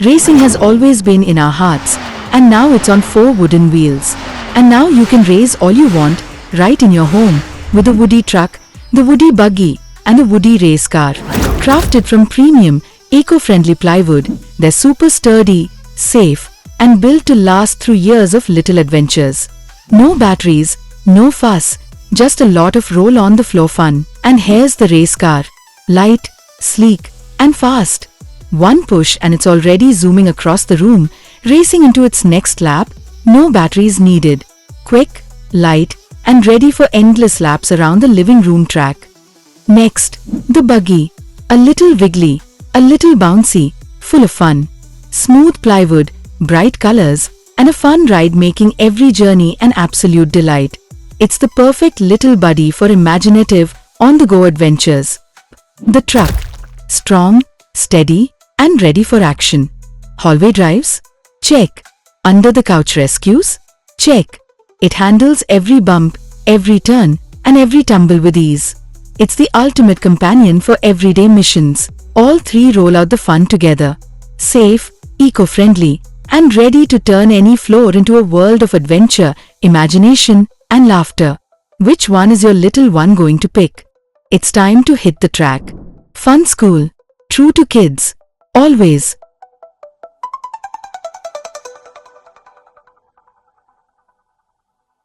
Racing has always been in our hearts, and now it's on 4 wooden wheels. And now you can race all you want, right in your home, with the Wood'e truck, the Wood'e buggy, and the Wood'e race car. Crafted from premium, eco-friendly plywood, they're super sturdy, safe, and built to last through years of little adventures. No batteries, no fuss, just a lot of roll-on-the-floor fun. And here's the race car. Light, sleek, and fast. One push and it's already zooming across the room, racing into its next lap. No batteries needed. Quick, light, and ready for endless laps around the living room track. Next, the buggy. A little wiggly, a little bouncy, full of fun. Smooth plywood, bright colors, and a fun ride making every journey an absolute delight. It's the perfect little buddy for imaginative, on-the-go adventures. The truck. Strong, steady, and ready for action. Hallway drives? Check. Under the couch rescues? Check. It handles every bump, every turn, and every tumble with ease. It's the ultimate companion for everyday missions. All 3 roll out the fun together. Safe, eco-friendly, and ready to turn any floor into a world of adventure, imagination, and laughter. Which one is your little one going to pick? It's time to hit the track. Funskool. True to kids. Always.